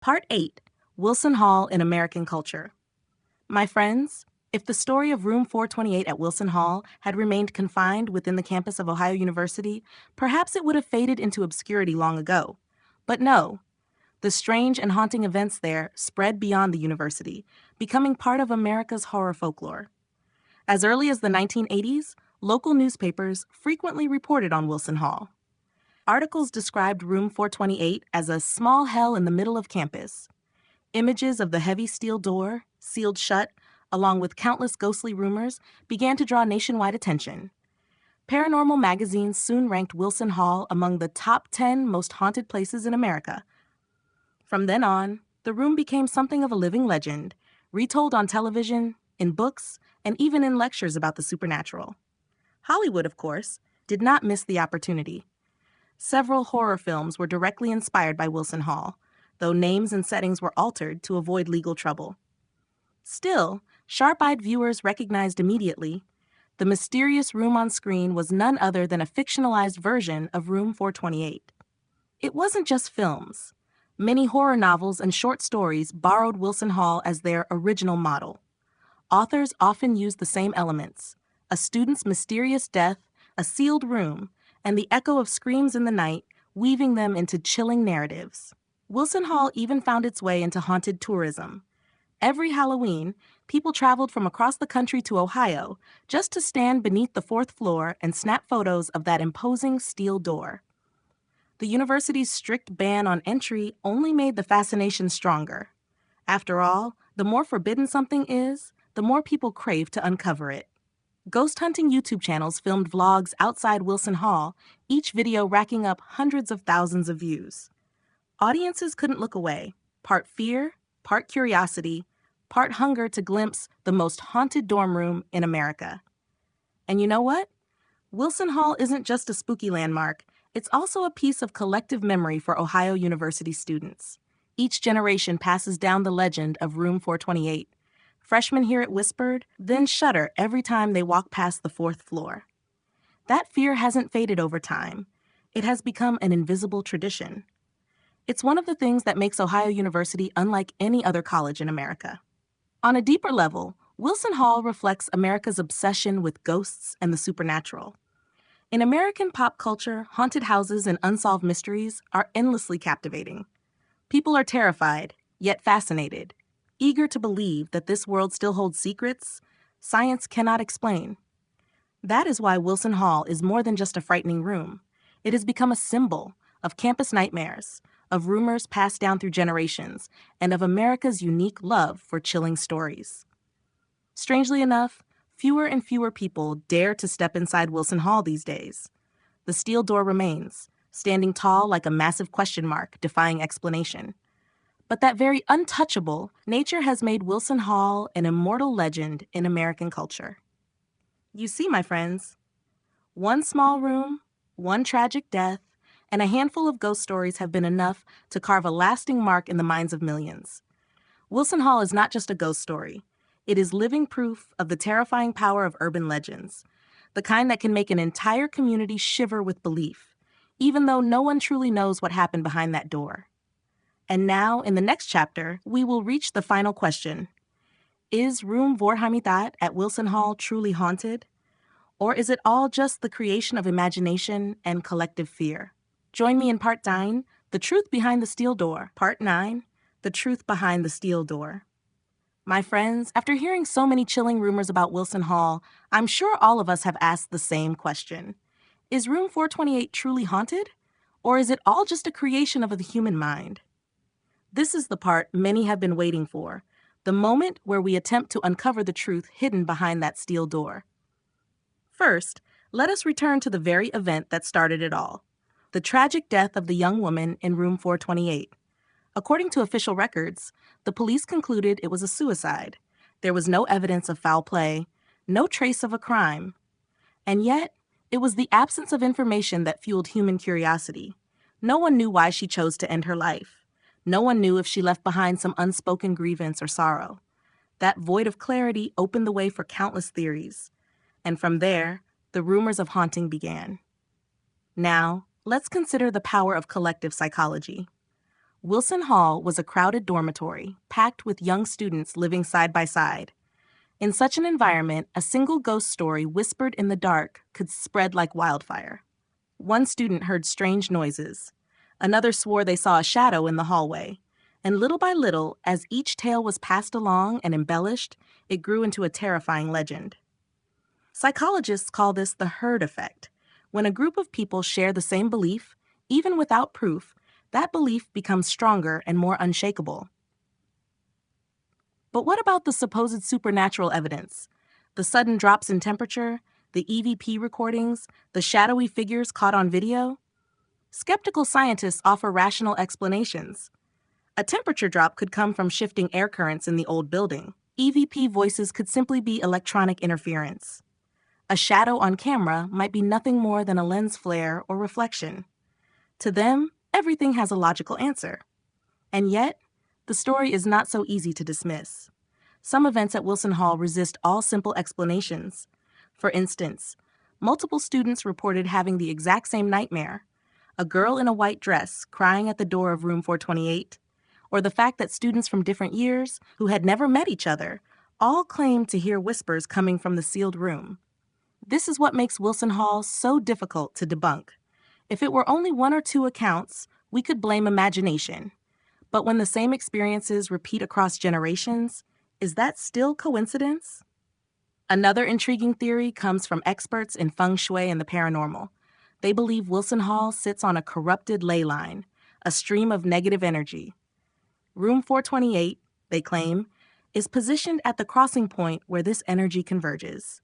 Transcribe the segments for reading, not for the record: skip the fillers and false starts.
Part 8, Wilson Hall in American Culture. My friends, if the story of Room 428 at Wilson Hall had remained confined within the campus of Ohio University, perhaps it would have faded into obscurity long ago. But no, the strange and haunting events there spread beyond the university, becoming part of America's horror folklore. As early as the 1980s, local newspapers frequently reported on Wilson Hall. Articles described Room 428 as a small hell in the middle of campus. Images of the heavy steel door, sealed shut, along with countless ghostly rumors, began to draw nationwide attention. Paranormal magazines soon ranked Wilson Hall among the top 10 most haunted places in America. From then on, the room became something of a living legend, retold on television, in books, and even in lectures about the supernatural. Hollywood, of course, did not miss the opportunity. Several horror films were directly inspired by Wilson Hall, though names and settings were altered to avoid legal trouble. Still, sharp-eyed viewers recognized immediately the mysterious room on screen was none other than a fictionalized version of Room 428. It wasn't just films. Many horror novels and short stories borrowed Wilson Hall as their original model. Authors often used the same elements: a student's mysterious death, a sealed room, and the echo of screams in the night, weaving them into chilling narratives. Wilson Hall even found its way into haunted tourism. Every Halloween, people traveled from across the country to Ohio just to stand beneath the fourth floor and snap photos of that imposing steel door. The university's strict ban on entry only made the fascination stronger. After all, the more forbidden something is, the more people crave to uncover it. Ghost hunting YouTube channels filmed vlogs outside Wilson Hall, each video racking up hundreds of thousands of views. Audiences couldn't look away, part fear, part curiosity, part hunger to glimpse the most haunted dorm room in America. And you know what? Wilson Hall isn't just a spooky landmark, it's also a piece of collective memory for Ohio University students. Each generation passes down the legend of Room 428. Freshmen hear it whispered, then shudder every time they walk past the fourth floor. That fear hasn't faded over time. It has become an invisible tradition. It's one of the things that makes Ohio University unlike any other college in America. On a deeper level, Wilson Hall reflects America's obsession with ghosts and the supernatural. In American pop culture, haunted houses and unsolved mysteries are endlessly captivating. People are terrified, yet fascinated, eager to believe that this world still holds secrets science cannot explain. That is why Wilson Hall is more than just a frightening room. It has become a symbol of campus nightmares, of rumors passed down through generations, and of America's unique love for chilling stories. Strangely enough, fewer and fewer people dare to step inside Wilson Hall these days. The steel door remains, standing tall like a massive question mark, defying explanation. But that very untouchable nature has made Wilson Hall an immortal legend in American culture. You see, my friends, one small room, one tragic death, and a handful of ghost stories have been enough to carve a lasting mark in the minds of millions. Wilson Hall is not just a ghost story. It is living proof of the terrifying power of urban legends, the kind that can make an entire community shiver with belief, even though no one truly knows what happened behind that door. And now, in the next chapter, we will reach the final question. Is Room 428 at Wilson Hall truly haunted? Or is it all just the creation of imagination and collective fear? Join me in Part 9, The Truth Behind the Steel Door. Part 9, The Truth Behind the Steel Door. My friends, after hearing so many chilling rumors about Wilson Hall, I'm sure all of us have asked the same question. Is Room 428 truly haunted? Or is it all just a creation of the human mind? This is the part many have been waiting for, the moment where we attempt to uncover the truth hidden behind that steel door. First, let us return to the very event that started it all, the tragic death of the young woman in Room 428. According to official records, the police concluded it was a suicide. There was no evidence of foul play, no trace of a crime. And yet, it was the absence of information that fueled human curiosity. No one knew why she chose to end her life. No one knew if she left behind some unspoken grievance or sorrow. That void of clarity opened the way for countless theories. And from there, the rumors of haunting began. Now, let's consider the power of collective psychology. Wilson Hall was a crowded dormitory, packed with young students living side by side. In such an environment, a single ghost story whispered in the dark could spread like wildfire. One student heard strange noises. Another swore they saw a shadow in the hallway. And little by little, as each tale was passed along and embellished, it grew into a terrifying legend. Psychologists call this the herd effect. When a group of people share the same belief, even without proof, that belief becomes stronger and more unshakable. But what about the supposed supernatural evidence? The sudden drops in temperature, the EVP recordings, the shadowy figures caught on video? Skeptical scientists offer rational explanations. A temperature drop could come from shifting air currents in the old building. EVP voices could simply be electronic interference. A shadow on camera might be nothing more than a lens flare or reflection. To them, everything has a logical answer. And yet, the story is not so easy to dismiss. Some events at Wilson Hall resist all simple explanations. For instance, multiple students reported having the exact same nightmare: a girl in a white dress crying at the door of room 428, or the fact that students from different years, who had never met each other, all claimed to hear whispers coming from the sealed room. This is what makes Wilson Hall so difficult to debunk. If it were only one or two accounts, we could blame imagination. But when the same experiences repeat across generations, is that still coincidence? Another intriguing theory comes from experts in feng shui and the paranormal. They believe Wilson Hall sits on a corrupted ley line, a stream of negative energy. Room 428, they claim, is positioned at the crossing point where this energy converges.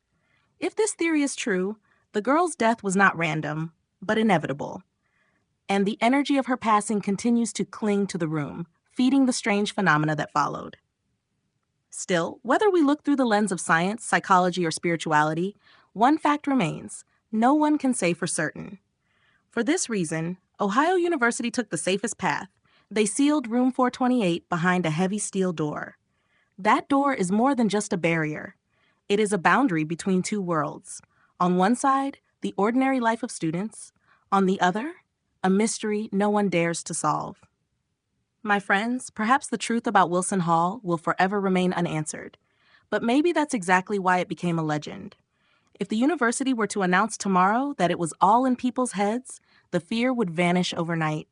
If this theory is true, the girl's death was not random, but inevitable. And the energy of her passing continues to cling to the room, feeding the strange phenomena that followed. Still, whether we look through the lens of science, psychology, or spirituality, one fact remains: no one can say for certain. For this reason, Ohio University took the safest path. They sealed room 428 behind a heavy steel door. That door is more than just a barrier. It is a boundary between two worlds. On one side, the ordinary life of students. On the other, a mystery no one dares to solve. My friends, perhaps the truth about Wilson Hall will forever remain unanswered. But maybe that's exactly why it became a legend. If the university were to announce tomorrow that it was all in people's heads, the fear would vanish overnight.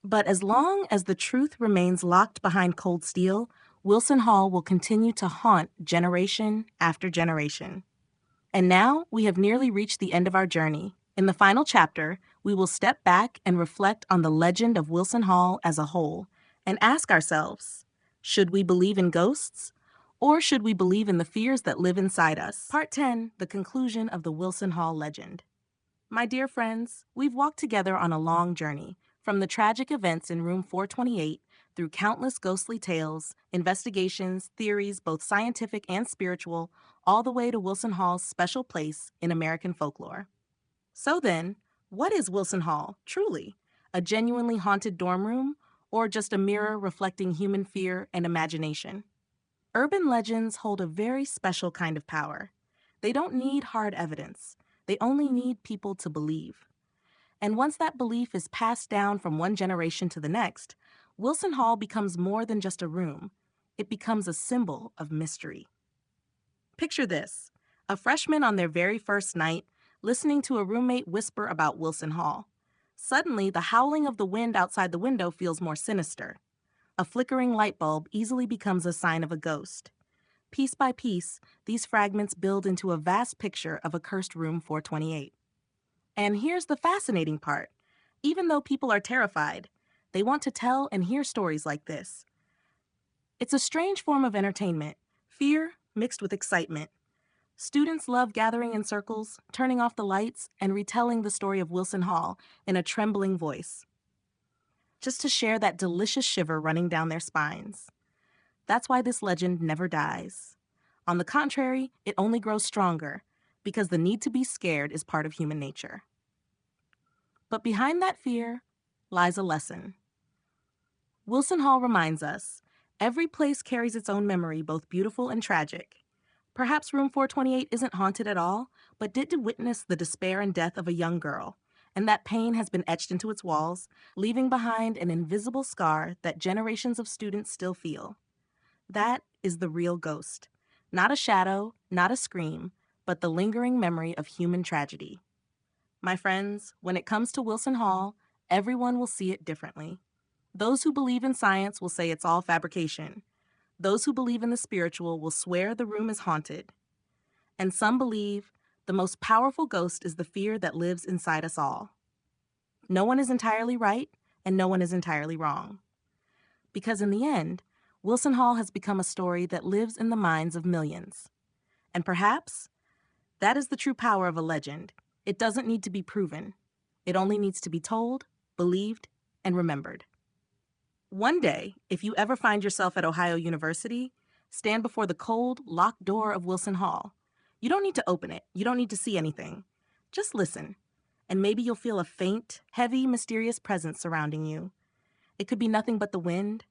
But as long as the truth remains locked behind cold steel, Wilson Hall will continue to haunt generation after generation. And now we have nearly reached the end of our journey. In the final chapter, we will step back and reflect on the legend of Wilson Hall as a whole and ask ourselves, should we believe in ghosts, or should we believe in the fears that live inside us? Part 10, the conclusion of the Wilson Hall legend. My dear friends, we've walked together on a long journey, from the tragic events in room 428 through countless ghostly tales, investigations, theories, both scientific and spiritual, all the way to Wilson Hall's special place in American folklore. So then, what is Wilson Hall, truly? A genuinely haunted dorm room, or just a mirror reflecting human fear and imagination? Urban legends hold a very special kind of power. They don't need hard evidence. They only need people to believe. And once that belief is passed down from one generation to the next, Wilson Hall becomes more than just a room. It becomes a symbol of mystery. Picture this: a freshman on their very first night, listening to a roommate whisper about Wilson Hall. Suddenly, the howling of the wind outside the window feels more sinister. A flickering light bulb easily becomes a sign of a ghost. Piece by piece, these fragments build into a vast picture of a cursed room 428. And here's the fascinating part. Even though people are terrified, they want to tell and hear stories like this. It's a strange form of entertainment, fear mixed with excitement. Students love gathering in circles, turning off the lights, and retelling the story of Wilson Hall in a trembling voice, just to share that delicious shiver running down their spines. That's why this legend never dies. On the contrary, it only grows stronger, because the need to be scared is part of human nature. But behind that fear lies a lesson. Wilson Hall reminds us, every place carries its own memory, both beautiful and tragic. Perhaps room 428 isn't haunted at all, but did witness the despair and death of a young girl, and that pain has been etched into its walls, leaving behind an invisible scar that generations of students still feel. That is the real ghost. Not a shadow, not a scream, but the lingering memory of human tragedy. My friends, when it comes to Wilson Hall, everyone will see it differently. Those who believe in science will say it's all fabrication. Those who believe in the spiritual will swear the room is haunted. And some believe the most powerful ghost is the fear that lives inside us all. No one is entirely right, and no one is entirely wrong. Because in the end, Wilson Hall has become a story that lives in the minds of millions. And perhaps that is the true power of a legend. It doesn't need to be proven. It only needs to be told, believed, and remembered. One day, if you ever find yourself at Ohio University, stand before the cold, locked door of Wilson Hall. You don't need to open it. You don't need to see anything. Just listen, and maybe you'll feel a faint, heavy, mysterious presence surrounding you. It could be nothing but the wind,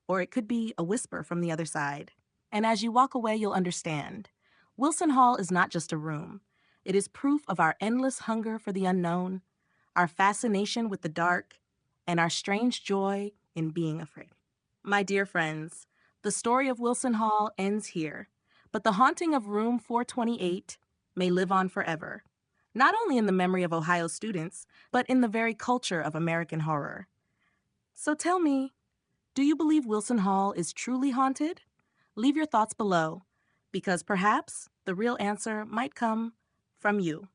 or it could be a whisper from the other side. And as you walk away, you'll understand. Wilson Hall is not just a room. It is proof of our endless hunger for the unknown, our fascination with the dark, and our strange joy in being afraid. My dear friends, the story of Wilson Hall ends here, but the haunting of room 428 may live on forever, not only in the memory of Ohio students, but in the very culture of American horror. So tell me, do you believe Wilson Hall is truly haunted? Leave your thoughts below, because perhaps the real answer might come from you.